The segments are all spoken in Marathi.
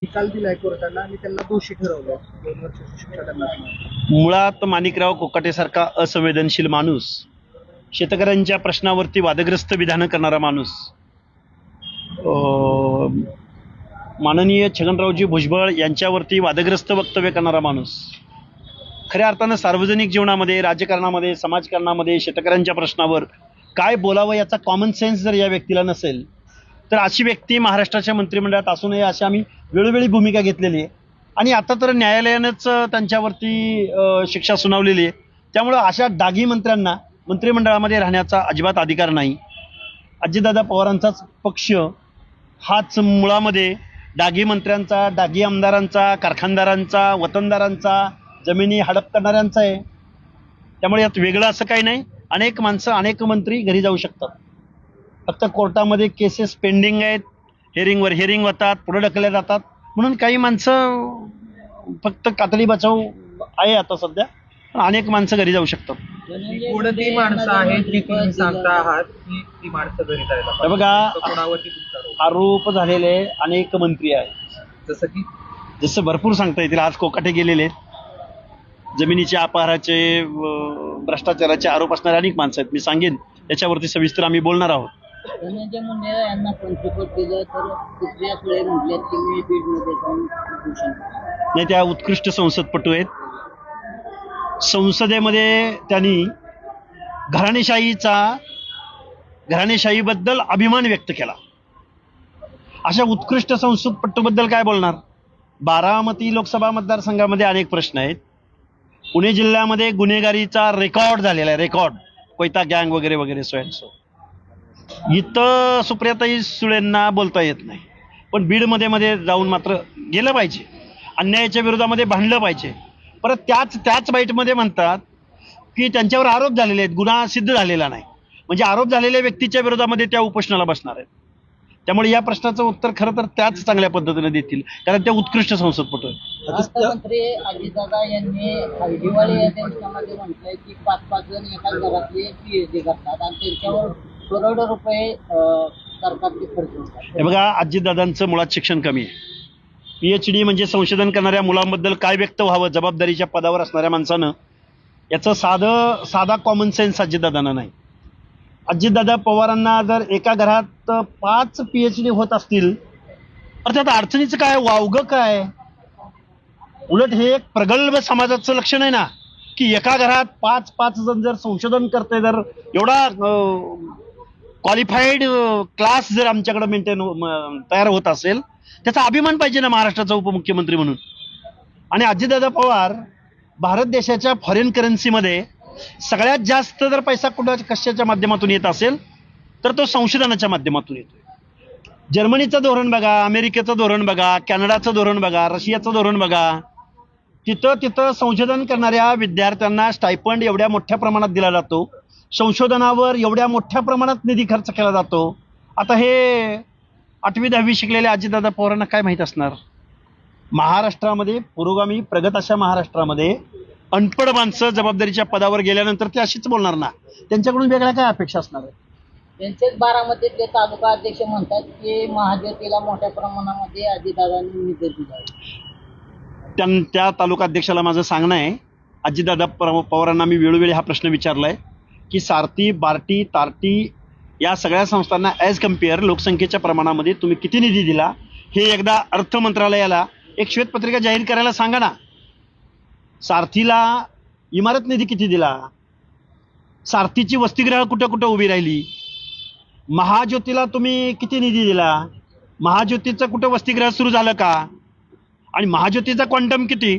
निकाल दिलाय कोर्टानं आणि त्यांना दोषी ठरवलं 2 वर्षाची शिक्षा त्यांना. मुळात माणिकराव कोकाटेसारखा असंवेदनशील माणूस, शेतकऱ्यांच्या प्रश्नावरती वादग्रस्त विधानं करणारा माणूस, माननीय छगनरावजी भुजबळ यांच्यावरती वादग्रस्त वक्तव्य करणारा माणूस, खऱ्या अर्थानं सार्वजनिक जीवनामध्ये, राजकारणामध्ये, समाजकारणामध्ये शेतकऱ्यांच्या प्रश्नावर काय बोलावं याचा कॉमन सेन्स जर या व्यक्तीला नसेल तर अशी व्यक्ती महाराष्ट्राच्या मंत्रिमंडळात असू नये अशी आम्ही वेळोवेळी भूमिका घेतलेली आहे. आणि आता तर न्यायालयानंच त्यांच्यावरती शिक्षा सुनावलेली आहे. त्यामुळं अशा डागी मंत्र्यांना मंत्रिमंडळामध्ये राहण्याचा अजिबात अधिकार नाही. अजितदादा पवारांचाच पक्ष हाच मुळामध्ये डागी मंत्र्यांचा, डागी आमदारांचा, कारखानदारांचा, वतनदारांचा, जमिनी हडप करणाऱ्यांचा आहे. त्यामुळे यात वेगळं असं काही नाही. अनेक माणसं, अनेक मंत्री घरी जाऊ शकतात. फक्त कोर्टामध्ये केसेस पेंडिंग आहेत, हिअरिंगवर हिअरिंग होतात, पुढे ढकलल्या जातात, म्हणून काही माणसं फक्त कातडी बचाव आहे आता सध्या, पण अनेक माणसं घरी जाऊ शकतात. कोणती माणसं आहेत जी तुम्ही सांगता आहात की ती माणसं घरी जायला पाहिजे? बघा, कोणावरती तुमचा आरोप? आरोप झालेले अनेक मंत्री आहेत. जसं भरपूर सांगता येतील. आज कोकाटे गेलेले आहेत. जमिनीच्या अपहाराचे, भ्रष्टाचाराचे आरोप असणारे अनेक माणसं आहेत. मी सांगेन त्याच्यावरती सविस्तर आम्ही बोलणार आहोत. धनंजय मुंडे यांना मंत्रिपद दिलं तर दुसऱ्या वेळे म्हटले की मी बीडमध्ये जाऊन उपोषण करणार. नाही, त्या उत्कृष्ट संसदपटू आहेत. संसदेमध्ये त्यांनी घराणेशाहीबद्दल अभिमान व्यक्त केला. अशा उत्कृष्ट संसदपटूबद्दल काय बोलणार? बारामती लोकसभा मतदारसंघामध्ये अनेक प्रश्न आहेत. पुणे जिल्ह्यामध्ये गुन्हेगारीचा रेकॉर्ड झालेला आहे, रेकॉर्ड, कोयता गँग वगैरे वगैरे, सो अँड सो. इथं सुप्रियाताई सुळेंना बोलता येत नाही, पण बीडमध्ये जाऊन मात्र गेलं पाहिजे. अन्यायाच्या विरोधामध्ये भांडलं पाहिजे. परत त्याच बाईटमध्ये म्हणतात की त्यांच्यावर आरोप झालेले आहेत, गुन्हा सिद्ध झालेला नाही. म्हणजे आरोप झालेल्या व्यक्तीच्या विरोधामध्ये त्या उपोषणाला बसणार आहेत. त्यामुळे या प्रश्नाचं उत्तर खरं तर त्याच चांगल्या पद्धतीने देतील, कारण त्या उत्कृष्ट संसदपटू आहेत. अर्थमंत्री अजितदादा यांनी दिवाळी या दिवसामध्ये म्हटलंय की 5-5 जण एका घरातले PhD करतात आणि त्यांच्यावर करोडो रुपये सरकारचे खर्च होतात. हे बघा, अजितदादांचं मुळात शिक्षण कमी आहे. PhD म्हणजे संशोधन करणाऱ्या मुलांबद्दल काय व्यक्त व्हावं जबाबदारीच्या पदावर असणाऱ्या माणसानं, याचं साधा कॉमन सेन्स अजितदादांना नाही. अजितदादा पवारांना जर एका घरात 5 PhD होत असतील तर त्यात अडचणीचं काय, वावगं काय? उलट हे एक प्रगल्भ समाजाचं लक्षण आहे ना, की एका घरात 5 जण जर संशोधन करते, जर एवढा क्वालिफाईड क्लास जर आमच्याकडे तयार होत असेल, त्याचा अभिमान पाहिजे ना महाराष्ट्राचा उपमुख्यमंत्री म्हणून. आणि अजितदादा पवार भारत देशाच्या फॉरेन करन्सीमध्ये सगळ्यात जास्त जर पैसा कशाच्या माध्यमातून येत असेल तर तो संशोधनाच्या माध्यमातून येतोय. जर्मनीचं धोरण बघा, अमेरिकेचं धोरण बघा, कॅनडाचं धोरण बघा, रशियाचं धोरण बघा. तिथं संशोधन करणाऱ्या विद्यार्थ्यांना स्टायपंड एवढ्या मोठ्या प्रमाणात दिला जातो, संशोधनावर एवढ्या मोठ्या प्रमाणात निधी खर्च केला जातो. आता हे 8वी-10वी शिकलेल्या अजितदादा पवारांना काय माहीत असणार? महाराष्ट्रामध्ये, पुरोगामी प्रगत अशा महाराष्ट्रामध्ये अनपढ माणसं जबाबदारीच्या पदावर गेल्यानंतर ते अशीच बोलणार ना. त्यांच्याकडून वेगळ्या काय अपेक्षा असणार आहे? त्यांचेच बारामतीतले तालुका अध्यक्ष म्हणतात की महाज्योतीला मोठ्या प्रमाणामध्ये अजितदादांनी निधी दिला. त्या तालुका अध्यक्षाला माझं सांगणं आहे, अजितदादा पवारांना मी वेळोवेळी हा प्रश्न विचारलाय की सारथी, बार्टी, तार्टी या सगळ्या संस्थांना ॲज कम्पेअर लोकसंख्येच्या प्रमाणामध्ये तुम्ही किती निधी दिला, हे एकदा अर्थ मंत्रालयाला एक श्वेतपत्रिका जाहीर करायला सांगा ना. सारथीला इमारत निधी किती दिला, सारथीची वसतिगृह कुठं कुठं उभी राहिली, महाज्योतीला तुम्ही किती निधी दिला, महाज्योतीचं कुठं वसतिगृह सुरू झालं का, आणि महाज्योतीचा क्वांटम किती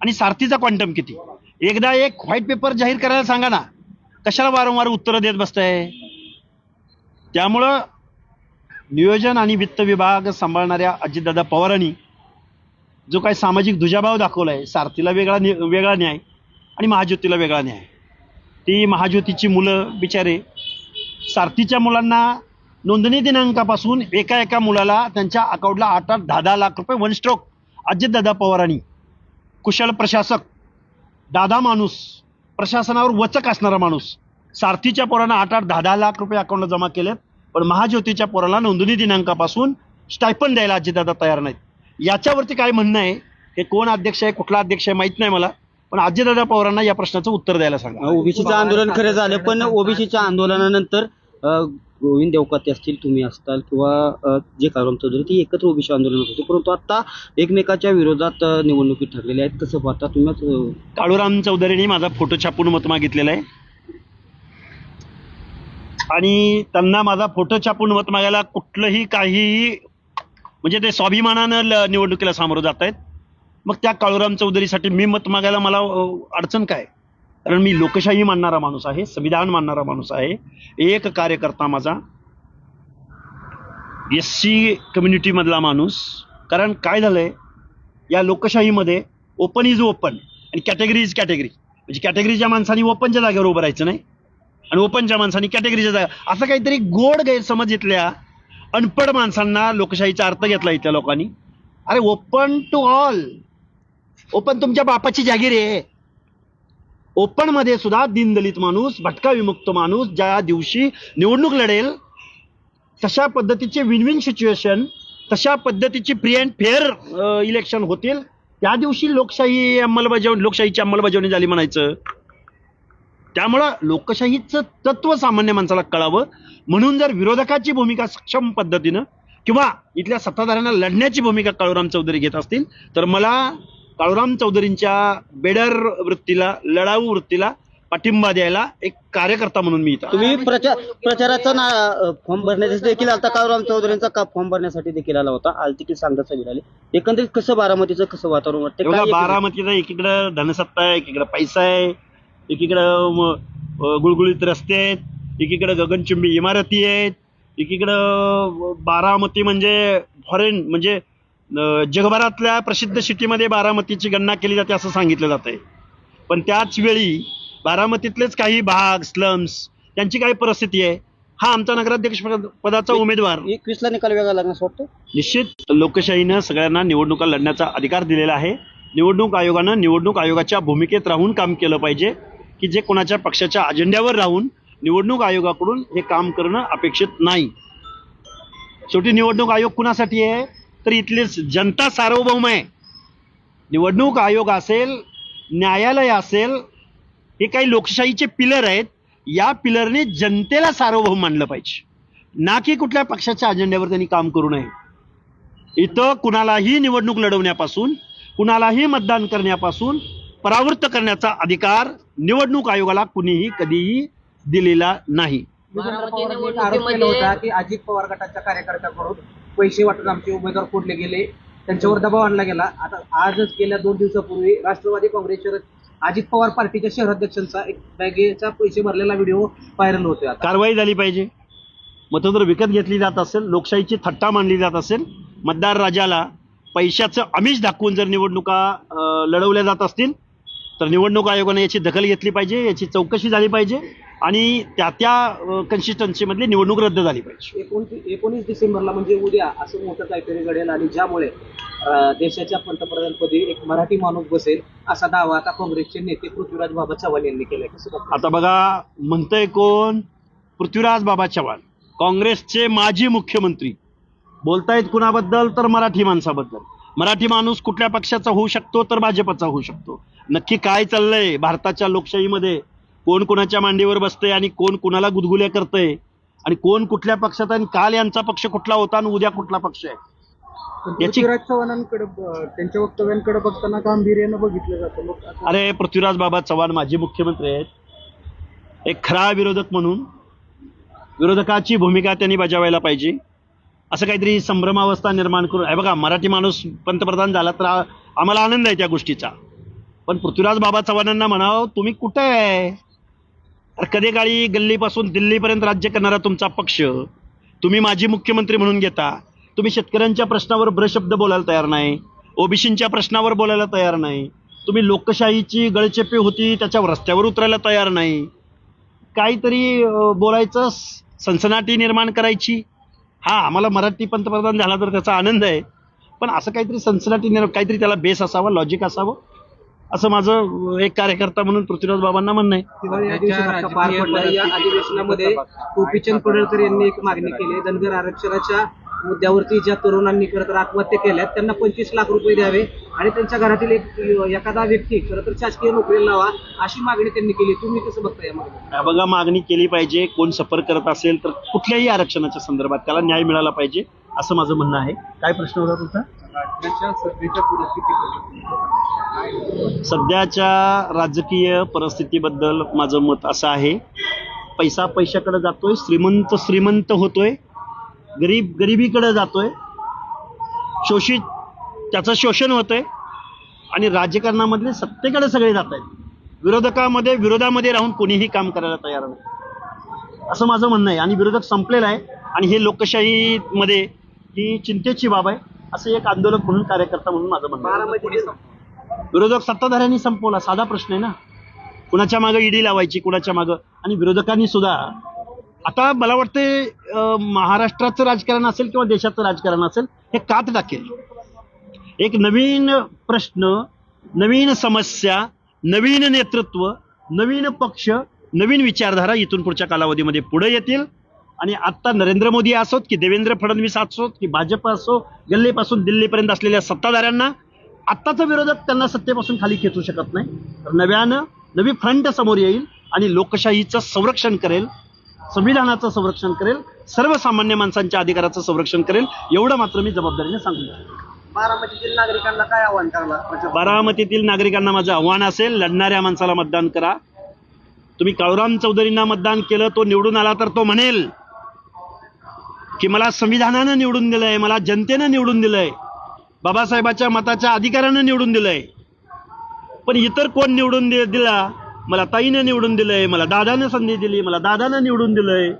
आणि सारथीचा क्वांटम किती, एकदा एक व्हाईट पेपर जाहीर करायला सांगा ना. कशाला वारंवार उत्तरं देत बसताय? त्यामुळं नियोजन आणि वित्त विभाग सांभाळणाऱ्या अजितदादा पवारांनी जो काही सामाजिक दुजाभाव दाखवलाय, सारथीला वेगळा न्याय आणि महाज्योतीला वेगळा न्याय. ती महाज्योतीची मुलं बिचारे, सारथीच्या मुलांना नोंदणी दिनांकापासून एका मुलाला त्यांच्या अकाउंटला 8-8, 10-10 लाख रुपये वन स्ट्रोक. अजितदादा पवारांनी, कुशल प्रशासक, दादा माणूस, प्रशासनावर वचक असणारा माणूस, सारथीच्या पोरांना 8-8, 10-10 लाख रुपये अकाउंटला जमा केलेत, पण महाज्योतीच्या पोराला नोंदणी दिनांकापासून स्टायपंड द्यायला अजितदादा तयार नाहीत. याच्यावरती काय म्हणणं आहे, हे कोण अध्यक्ष आहे, कुठला अध्यक्ष आहे माहित नाही मला, पण अजितदादा पवारांना या प्रश्नाचं उत्तर द्यायला सांगा. ओबीसीचं आंदोलन खरं झालं, पण ओबीसीच्या आंदोलनानंतर गोविंद देवकाते असतील, तुम्ही असताल किंवा जे काळूराम चौधरी, ती एकत्र ओबीसी आंदोलन होते, परंतु आता एकमेकाच्या विरोधात निवडणुकीत ठरलेले आहेत. कसं पाहता तुम्ही? काळूराम चौधरींनी माझा फोटो छापून मत मागितलेला आहे आणि त्यांना माझा फोटो छापून मत मागायला कुठलंही काहीही म्हणजे ते स्वाभिमानानं निवडणुकीला सामोरं जात आहेत. मग त्या काळूराम चौधरीसाठी मी मत मागायला मला अडचण काय? कारण मी लोकशाही मानणारा माणूस आहे, संविधान मानणारा माणूस आहे, एक कार्यकर्ता माझा SC कम्युनिटीमधला माणूस. कारण काय झालंय या लोकशाहीमध्ये, ओपन इज ओपन आणि कॅटेगरी इज कॅटेगरी. म्हणजे कॅटेगरीच्या माणसांनी ओपनच्या जागेवर उभं राहायचं नाही आणि ओपनच्या माणसांनी कॅटेगरीच्या जागा, असं काहीतरी गोड गैरसमज इथल्या अनपढ माणसांना लोकशाहीचा अर्थ घेतला इथल्या लोकांनी. अरे ओपन टू ऑल, ओपन तुमच्या बापाची जागीर आहे. ओपन मध्ये सुद्धा दीनदलित माणूस, भटका विमुक्त माणूस ज्या दिवशी निवडणूक लढेल, तशा पद्धतीचे विन विन सिच्युएशन, तशा पद्धतीची फ्री अँड फेअर इलेक्शन होतील, त्या दिवशी लोकशाहीची अंमलबजावणी झाली म्हणायचं. त्यामुळं लोकशाहीचं तत्व सामान्य माणसाला कळावं म्हणून जर विरोधकाची भूमिका सक्षम पद्धतीनं किंवा इथल्या सत्ताधाऱ्यांना लढण्याची भूमिका काळूराम चौधरी घेत असतील, तर मला काळूराम चौधरींच्या बेडर वृत्तीला, लढाऊ वृत्तीला पाठिंबा द्यायला एक कार्यकर्ता म्हणून मी इथं. तुम्ही प्रचाराचा फॉर्म भरण्यासाठी देखील आता काळूराम चौधरींचा फॉर्म भरण्यासाठी देखील आला होता, आज देखील सांगता मिळाले. एकंदरीत कसं बारामतीचं कसं वातावरण वाटतं? बारामतीचं एकीकडं धनसत्ता आहे, एकीकडे पैसा आहे, एकीकडं गुळगुळीत रस्ते आहेत, एकीकडे गगनचुंबी इमारती आहेत, एकीकडं बारामती म्हणजे फॉरेन म्हणजे जगभरातल्या प्रसिद्ध सिटीमध्ये बारामतीची गणना केली जाते असं सांगितलं जातंय. पण त्याच वेळी बारामतीतलेच काही भाग, स्लम्स, त्यांची काय परिस्थिती आहे, हा आमचा नगराध्यक्ष पदाचा उमेदवार 21ला निकाल वेगळा लागणार असं वाटतं. निश्चित लोकशाहीनं सगळ्यांना निवडणुका लढण्याचा अधिकार दिलेला आहे. निवडणूक आयोगानं निवडणूक आयोगाच्या भूमिकेत राहून काम केलं पाहिजे, की जे कोणाच्या पक्षाच्या अजेंड्यावर राहून निवडणूक आयोगाकडून हे काम करणं अपेक्षित नाही. शेवटी निवडणूक आयोग कुणासाठी आहे, तर इथली जनता सार्वभौम आहे. निवडणूक आयोग असेल, न्यायालय असेल, हे काही लोकशाहीचे पिलर आहेत. या पिलरने जनतेला सार्वभौम मानलं पाहिजे, ना की कुठल्या पक्षाच्या अजेंड्यावर त्यांनी काम करू नये. इथं कुणालाही निवडणूक लढवण्यापासून, कुणालाही मतदान करण्यापासून परावृत्त करण्याचा अधिकार निवडणूक आयोगाला कुणीही कधीही दिलेला नाही. आरोप केला होता की अजित पवार गटाच्या कार्यकर्त्यांकडून पैसे वाटून आमचे उमेदवार फोडले गेले, त्यांच्यावर दबाव आणला गेला. आता आजच गेल्या 2 दिवसापूर्वी राष्ट्रवादी काँग्रेस अजित पवार पार्टीच्या शहराध्यक्षांचा एक बॅगेचा पैसे भरलेला व्हिडिओ व्हायरल होतोय. कारवाई झाली पाहिजे. मतं जर विकत घेतली जात असेल, लोकशाहीची थट्टा मानली जात असेल, मतदार राजाला पैशाचं आमिष दाखवून जर निवडणुका लढवल्या जात असतील, तर निवडणूक आयोगाने याची दखल घेतली पाहिजे, याची चौकशी झाली पाहिजे आणि त्या कन्सिस्टन्सीमधली निवडणूक रद्द झाली पाहिजे. 19 डिसेंबरला म्हणजे उद्या असं मोठं काहीतरी घडेल आणि ज्यामुळे देशाच्या पंतप्रधानपदी एक मराठी माणूस बसेल असा दावा आता काँग्रेसचे नेते पृथ्वीराज बाबा चव्हाण यांनी केलाय. आता बघा, म्हणतंय कोण? पृथ्वीराज बाबा चव्हाण, काँग्रेसचे माजी मुख्यमंत्री. बोलतायत कुणाबद्दल? तर मराठी माणसाबद्दल. मराठी माणूस कुठल्या पक्षाचा होऊ शकतो? तर भाजपचा होऊ शकतो. नक्की काय चाललंय भारताच्या लोकशाहीमध्ये? कोण कुणाच्या मांडीवर बसतंय आणि कोण कुणाला गुदगुल्या करतंय आणि कोण कुठल्या पक्षात, आणि काल यांचा पक्ष कुठला होता आणि उद्या कुठला पक्ष आहे, याची पृथ्वीराज चव्हाणांकडे त्यांच्या वक्तव्यांकडे बघताना गांभीर्यानं बघितलं जातं. अरे, पृथ्वीराज बाबा चव्हाण माजी मुख्यमंत्री आहेत. एक खरा विरोधक म्हणून विरोधकाची भूमिका त्यांनी बजावायला पाहिजे. असं काहीतरी संभ्रमावस्था निर्माण करून, हे बघा, मराठी माणूस पंतप्रधान झाला तर आम्हाला आनंद आहे त्या गोष्टीचा, पण पृथ्वीराज बाबा चव्हाणांना म्हणावं, तुम्ही कुठे आहे? कधी काळी गल्लीपासून दिल्लीपर्यंत राज्य करणारा तुमचा पक्ष तुम्ही माजी मुख्यमंत्री म्हणून घेता. तुम्ही शेतकऱ्यांच्या प्रश्नावर ब्रशब्द बोलायला तयार नाही, ओबीसींच्या प्रश्नावर बोलायला तयार नाही, तुम्ही लोकशाहीची गळचेपी होती त्याच्यावर रस्त्यावर उतरायला तयार नाही. काहीतरी बोलायचं, सनसनाटी निर्माण करायची. हा, आम्हाला मराठी पंतप्रधान झाला तर त्याचा आनंद आहे, पण असं काहीतरी सनसनाटी काहीतरी त्याला बेस असावा, लॉजिक असावं, असं माझं एक कार्यकर्ता म्हणून पृथ्वीराज बाबांना म्हणणं आहे. पार पडला या अधिवेशनामध्ये गोपीचंद पडळकर यांनी एक मागणी केली, धनगर आरक्षणाच्या मुद्द्यावरती ज्या तरुणांनी खरं तर आत्महत्या केल्या त्यांना 25 लाख रुपये द्यावे आणि त्यांच्या घरातील एखादा व्यक्ती खरं तर शासकीय नोकरीला लावा अशी मागणी त्यांनी केली. तुम्ही कसं बघता या मागणी? बघा, मागणी केली पाहिजे. कोण सफर करत असेल तर कुठल्याही आरक्षणाच्या संदर्भात त्याला न्याय मिळाला पाहिजे असं माझं म्हणणं आहे. काय प्रश्न होता तुमचा? सध्याच्या राजकीय परिस्थितीबद्दल माझं मत असं आहे, पैसा पैशाकडे जातोय, श्रीमंत श्रीमंत होतोय, गरीब गरिबीकडे जातोय, शोषित त्याचं शोषण होतंय आणि राजकारणामधले सत्तेकडे सगळे जात आहेत. विरोधामध्ये राहून कोणीही काम करायला तयार नाही असं माझं म्हणणं आहे. आणि विरोधक संपलेला आहे आणि हे लोकशाहीमध्ये ही चिंतेची बाब आहे असं एक आंदोलक म्हणून, कार्यकर्ता म्हणून माझं म्हणणं आहे. विरोधक सत्ताधाऱ्यांनी संपवला, साधा प्रश्न आहे ना. कुणाच्या मागं ईडी लावायची, कुणाच्या मागं. आणि विरोधकांनी सुद्धा आता मला वाटतं महाराष्ट्राचं राजकारण असेल किंवा देशाचं राजकारण असेल हे कात टाकेल. एक नवीन प्रश्न, नवीन समस्या, नवीन नेतृत्व, नवीन पक्ष, नवीन विचारधारा इथून पुढच्या कालावधीमध्ये पुढे येतील. आणि आत्ता नरेंद्र मोदी असोत की देवेंद्र फडणवीस असोत की भाजप असो, गल्लीपासून दिल्लीपर्यंत असलेल्या सत्ताधाऱ्यांना आत्ताचा विरोधक त्यांना सत्तेपासून खाली खेचू शकत नाही. तर नवी फ्रंट समोर येईल आणि लोकशाहीचं संरक्षण करेल, संविधानाचं संरक्षण करेल, सर्वसामान्य माणसांच्या अधिकाराचं संरक्षण करेल. एवढं मात्र मी जबाबदारीने सांगू शकतो. बारामतीतील नागरिकांना काय आव्हान करणार? बारामतीतील नागरिकांना माझं आव्हान असेल, लढणाऱ्या माणसाला मतदान करा. तुम्ही काळूराम चौधरींना मतदान केलं, तो निवडून आला तर तो म्हणेल की मला संविधानानं निवडून दिलंय, मला जनतेनं निवडून दिलंय, बाबासाहेबाच्या मताच्या अधिकारानं निवडून दिलंय. पण इतर कोण निवडून दिला? मला ताईनं निवडून दिलंय, मला दादानं संधी दिली, मला दादानं निवडून दिलंय.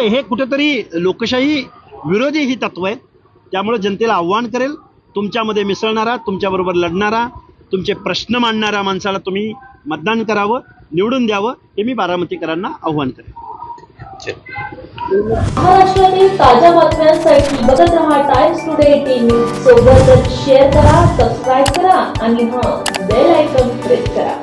हे कुठेतरी लोकशाही विरोधी ही तत्व आहेत. त्यामुळे जनतेला आव्हान करेल, तुमच्यामध्ये मिसळणारा, तुमच्याबरोबर लढणारा, तुमचे प्रश्न मांडणाऱ्या माणसाला तुम्ही मतदान करावं, निवडून द्यावं, हे मी बारामतीकरांना आव्हान करेन. महाराष्ट्रातील ताज्या बातम्यांसाठी बघत रहा टाइम्स टुडे टीव्ही. सोबतच शेअर करा, सबस्क्राईब करा आणि बेल आयकॉन प्रेस करा.